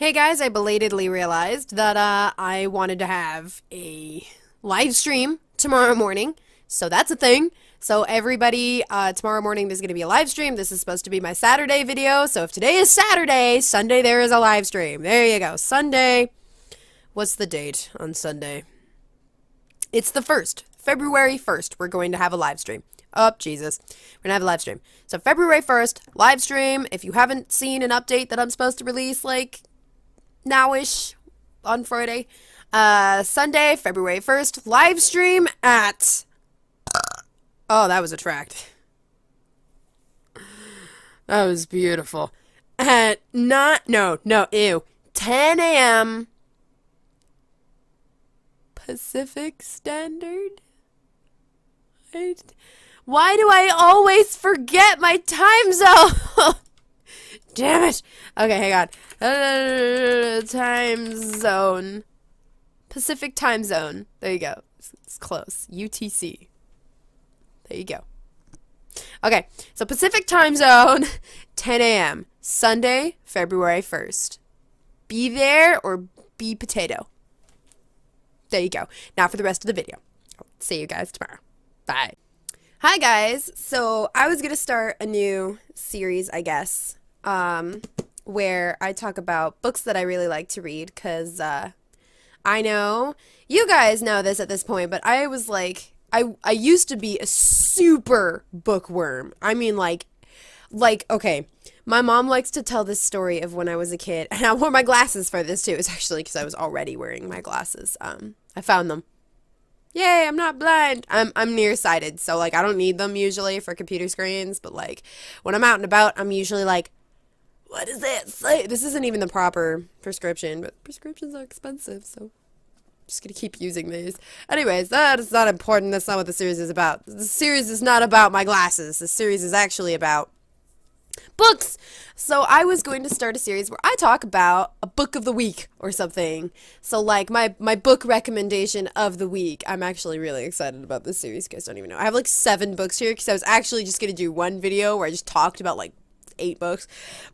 Hey guys, I belatedly realized that I wanted to have a live stream tomorrow morning. So that's a thing. So everybody, tomorrow morning there's going to be a live stream. This is supposed to be my Saturday video. So if today is Saturday, Sunday there is a live stream. There you go. Sunday. What's the date on Sunday? It's the 1st. February 1st. We're going to have a live stream. Oh, Jesus. We're going to have a live stream. So February 1st, live stream. If you haven't seen an update that I'm supposed to release, like, nowish on Friday. Sunday, February 1st, live stream at... Oh, that was a tract. That was beautiful. At ew. 10 a.m. Pacific Standard? Why do I always forget my time zone? Damn it. Okay, hang on. Time zone. Pacific time zone. There you go. It's close. UTC. There you go. Okay, so Pacific time zone, 10 a.m. Sunday, February 1st. Be there or be potato. There you go. Now for the rest of the video. I'll see you guys tomorrow. Bye. Hi guys. So I was going to start a new series, I guess. Where I talk about books that I really like to read, because I know you guys know this at this point, but I was like, I used to be a super bookworm. I mean, like, okay, my mom likes to tell this story of when I was a kid, and I wore my glasses for this too. It's actually because I was already wearing my glasses. I found them. Yay, I'm not blind. I'm nearsighted, so like I don't need them usually for computer screens, but like when I'm out and about, I'm usually like, what does that say? This isn't even the proper prescription, but prescriptions are expensive, so I'm just gonna keep using these. Anyways, that is not important. That's not what the series is about. The series is not about my glasses. The series is actually about books. So I was going to start a series where I talk about a book of the week or something. So like my book recommendation of the week. I'm actually really excited about this series. You guys don't even know. I have like 7 books here because I was actually just going to do one video where I just talked about like 8 books,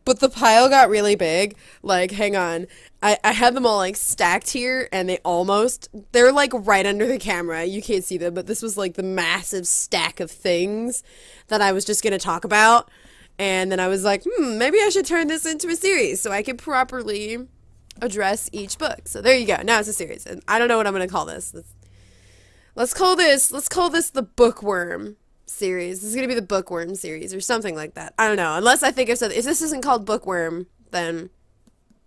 but the pile got really big. Like, hang on, I had them all like stacked here, and they're like right under the camera. You can't see them, but this was like the massive stack of things that I was just gonna talk about, and then I was like, maybe I should turn this into a series so I can properly address each book. So there you go. Now it's a series, and I don't know what I'm gonna call this. Let's call this the Bookworm series. This is gonna be the Bookworm series or something like that. I don't know. Unless I think of something. If this isn't called Bookworm, then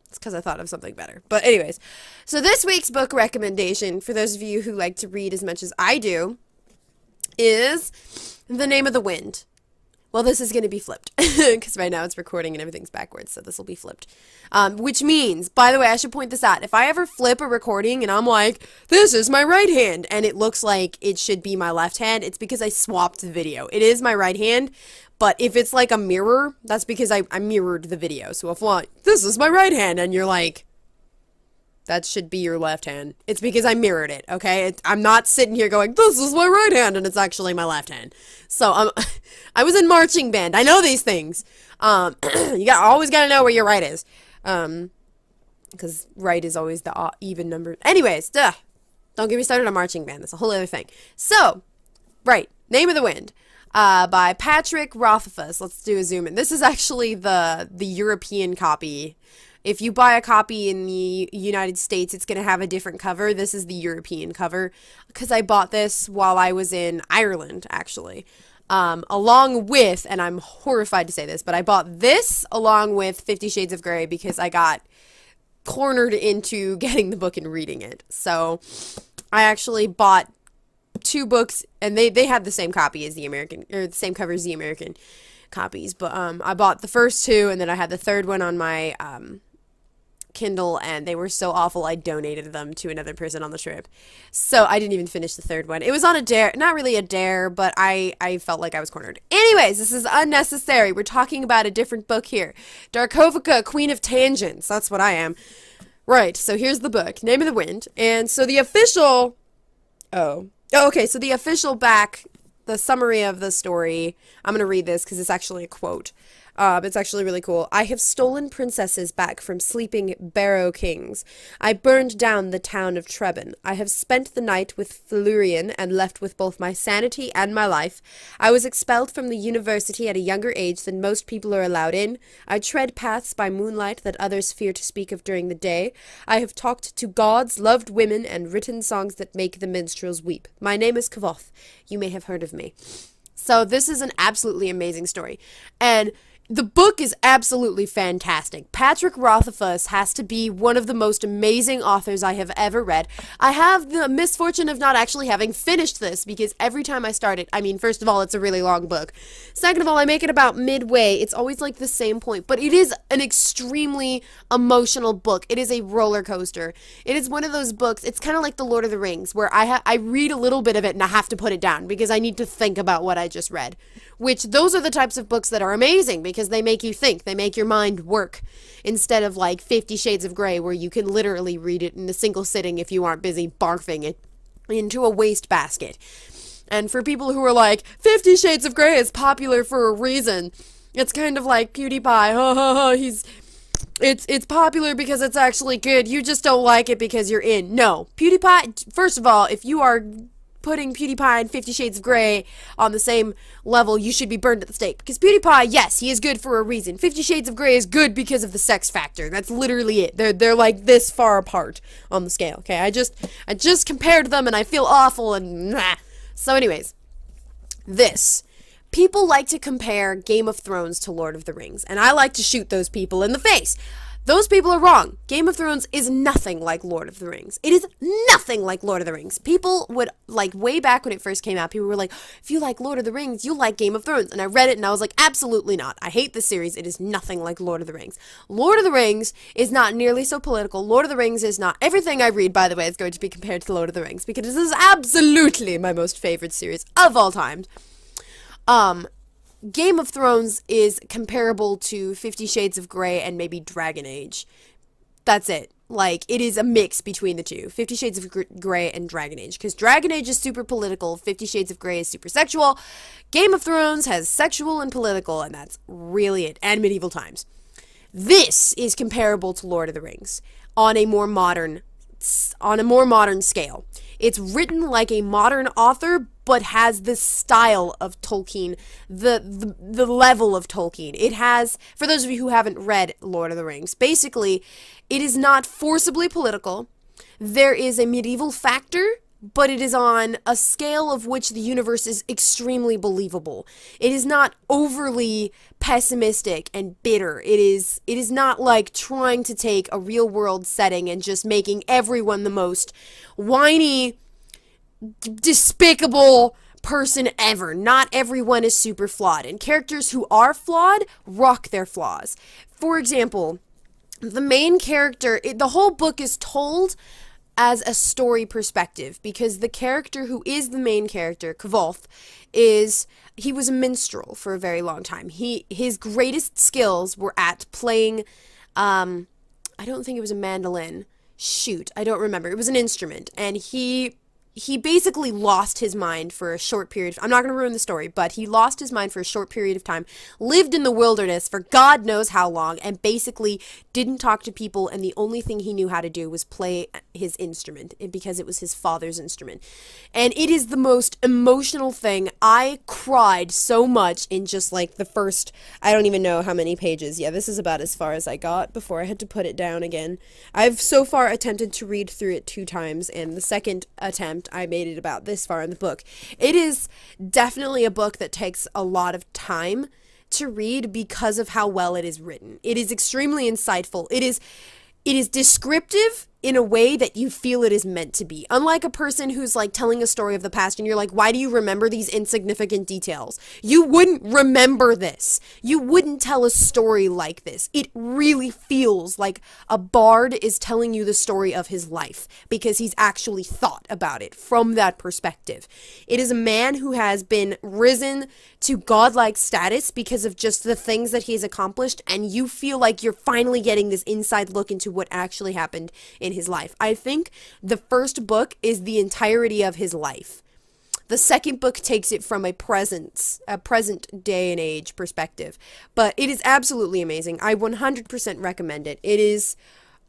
it's because I thought of something better. But anyways, so this week's book recommendation, for those of you who like to read as much as I do, is The Name of the Wind. Well, this is going to be flipped because right now it's recording and everything's backwards, so this will be flipped. Which means, by the way, I should point this out. If I ever flip a recording and I'm like, this is my right hand, and it looks like it should be my left hand, it's because I swapped the video. It is my right hand, but if it's like a mirror, that's because I mirrored the video. So if I'm like, this is my right hand, and you're like, that should be your left hand, it's because I mirrored it, okay? I'm not sitting here going, this is my right hand, and it's actually my left hand. So, I was in marching band. I know these things. You always gotta know where your right is. Because right is always the even number. Anyways, don't get me started on marching band. That's a whole other thing. So, right, Name of the Wind. By Patrick Rothfuss. Let's do a zoom in. This is actually the European copy. If you buy a copy in the United States, it's going to have a different cover. This is the European cover because I bought this while I was in Ireland, actually. Along with, and I'm horrified to say this, but I bought this along with 50 Shades of Grey because I got cornered into getting the book and reading it. So I actually bought 2 books, and they had the same copy as the American, or the same cover as the American copies. But I bought the first 2, and then I had the third one on my Kindle, and they were so awful I donated them to another person on the trip. So I didn't even finish the third one. It was on a dare, not really a dare, but I felt like I was cornered. Anyways, this is unnecessary. We're talking about a different book here. Darkovika, Queen of Tangents. That's what I am. Right, so here's the book, Name of the Wind. And so the official... okay, so the official back, the summary of the story, I'm going to read this because it's actually a quote. It's actually really cool. I have stolen princesses back from sleeping barrow kings. I burned down the town of Trebon. I have spent the night with Felurian and left with both my sanity and my life. I was expelled from the university at a younger age than most people are allowed in. I tread paths by moonlight that others fear to speak of during the day. I have talked to gods, loved women, and written songs that make the minstrels weep. My name is Kavoth. You may have heard of me. So this is an absolutely amazing story. And the book is absolutely fantastic. Patrick Rothfuss has to be one of the most amazing authors I have ever read. I have the misfortune of not actually having finished this because every time I start it, I mean, first of all, it's a really long book. Second of all, I make it about midway. It's always like the same point, but it is an extremely emotional book. It is a roller coaster. It is one of those books, it's kind of like The Lord of the Rings, where I read a little bit of it and I have to put it down because I need to think about what I just read. Which, those are the types of books that are amazing because they make you think. They make your mind work. Instead of like 50 Shades of Grey where you can literally read it in a single sitting if you aren't busy barfing it into a wastebasket. And for people who are like, 50 Shades of Grey is popular for a reason. It's kind of like PewDiePie. Ha ha ha, it's popular because it's actually good. You just don't like it because you're in. No. PewDiePie, first of all, if you are putting PewDiePie and 50 Shades of Grey on the same level, you should be burned at the stake. Because PewDiePie, yes, he is good for a reason. 50 Shades of Grey is good because of the sex factor. That's literally it. They're like this far apart on the scale. Okay, I just compared them and I feel awful and nah. So anyways, people like to compare Game of Thrones to Lord of the Rings, and I like to shoot those people in the face. Those people are wrong. Game of Thrones is nothing like Lord of the Rings. It is nothing like Lord of the Rings. People would, like, way back when it first came out, people were like, if you like Lord of the Rings, you like Game of Thrones. And I read it and I was like, absolutely not. I hate the series. It is nothing like Lord of the Rings. Lord of the Rings is not nearly so political. Lord of the Rings is not... Everything I read, by the way, is going to be compared to Lord of the Rings because this is absolutely my most favorite series of all time. Game of Thrones is comparable to 50 Shades of Grey and maybe Dragon Age. That's it. Like, it is a mix between the two. 50 Shades of Grey and Dragon Age. Because Dragon Age is super political. 50 Shades of Grey is super sexual. Game of Thrones has sexual and political, and that's really it. And medieval times. This is comparable to Lord of the Rings on a more modern scale. It's written like a modern author, but has the style of Tolkien, the level of Tolkien. It has, for those of you who haven't read Lord of the Rings, basically, it is not forcibly political. There is a medieval factor, but it is on a scale of which the universe is extremely believable. It is not overly pessimistic and bitter. It is not like trying to take a real world setting and just making everyone the most whiny, despicable person ever. Not everyone is super flawed, and characters who are flawed rock their flaws. For example, the main character, the whole book is told as a story perspective, because the character who is the main character, Kavoth, he was a minstrel for a very long time. His greatest skills were at playing, I don't think it was a mandolin. Shoot, I don't remember. It was an instrument, and he basically lost his mind for a short period. I'm not going to ruin the story, but he lost his mind for a short period of time, lived in the wilderness for God knows how long, and basically didn't talk to people, and the only thing he knew how to do was play his instrument, because it was his father's instrument. And it is the most emotional thing. I cried so much in just like the first, I don't even know how many pages. Yeah, this is about as far as I got before I had to put it down again. I've so far attempted to read through it 2 times, and the second attempt I made it about this far in the book. It is definitely a book that takes a lot of time to read because of how well it is written. It is extremely insightful. It is descriptive in a way that you feel it is meant to be. Unlike a person who's like telling a story of the past and you're like, why do you remember these insignificant details? You wouldn't remember this. You wouldn't tell a story like this. It really feels like a bard is telling you the story of his life because he's actually thought about it from that perspective. It is a man who has been risen to godlike status because of just the things that he's accomplished, and you feel like you're finally getting this inside look into what actually happened in his life. I think the first book is the entirety of his life. The second book takes it from a present day and age perspective. But it is absolutely amazing. I 100% recommend it. It is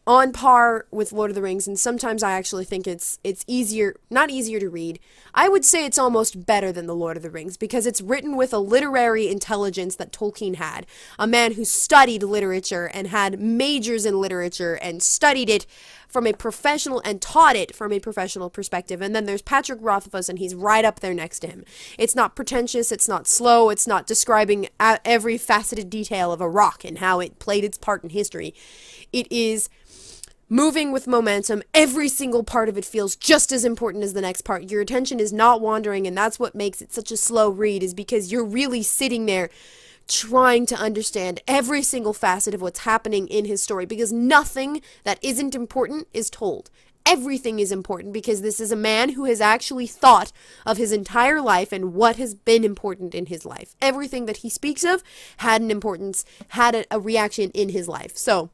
on par with Lord of the Rings, and sometimes I actually think it's easier, not easier to read. I would say it's almost better than the Lord of the Rings because it's written with a literary intelligence that Tolkien had, a man who studied literature and had majors in literature and studied it from a professional and taught it from a professional perspective. And then there's Patrick Rothfuss, and he's right up there next to him. It's not pretentious, it's not slow, it's not describing every faceted detail of a rock and how it played its part in history. It is moving with momentum. Every single part of it feels just as important as the next part. Your attention is not wandering, and that's what makes it such a slow read, is because you're really sitting there trying to understand every single facet of what's happening in his story, because nothing that isn't important is told. Everything is important because this is a man who has actually thought of his entire life and what has been important in his life. Everything that he speaks of had an importance, had a reaction in his life. So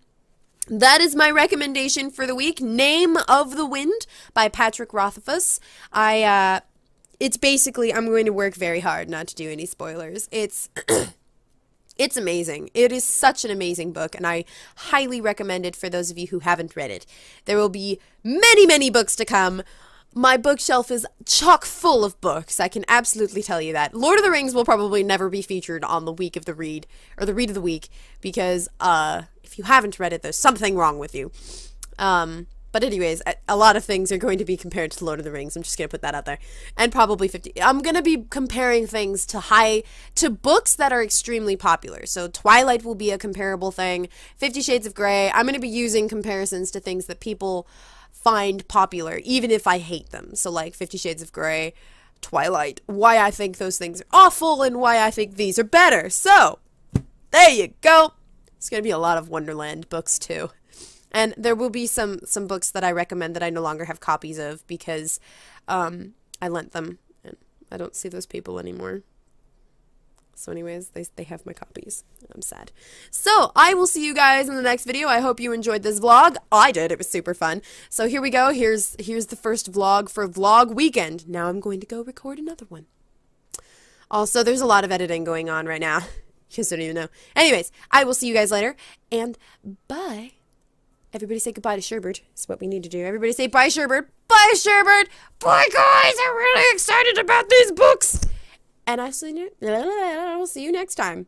that is my recommendation for the week. Name of the Wind by Patrick Rothfuss. It's basically, I'm going to work very hard not to do any spoilers. It's amazing. It is such an amazing book, and I highly recommend it for those of you who haven't read it. There will be many, many books to come. My bookshelf is chock full of books. I can absolutely tell you that. Lord of the Rings will probably never be featured on the week of the read, or the read of the week, because if you haven't read it, there's something wrong with you. But anyways, a lot of things are going to be compared to Lord of the Rings. I'm just going to put that out there. And probably 50. I'm going to be comparing things to books that are extremely popular. So Twilight will be a comparable thing. 50 Shades of Grey. I'm going to be using comparisons to things that people find popular, even if I hate them. So like 50 Shades of Grey, Twilight, why I think those things are awful and why I think these are better. So there you go. It's going to be a lot of Wonderland books too. And there will be some books that I recommend that I no longer have copies of because I lent them and I don't see those people anymore. So anyways, they have my copies. I'm sad. So I will see you guys in the next video. I hope you enjoyed this vlog. I did. It was super fun. So here we go. Here's the first vlog for vlog weekend. Now I'm going to go record another one. Also, there's a lot of editing going on right now. You just don't even know. Anyways, I will see you guys later and bye. Everybody say goodbye to Sherbert. That's what we need to do. Everybody say bye, Sherbert. Bye, Sherbert. Bye, guys. I'm really excited about these books. And I will see you next time.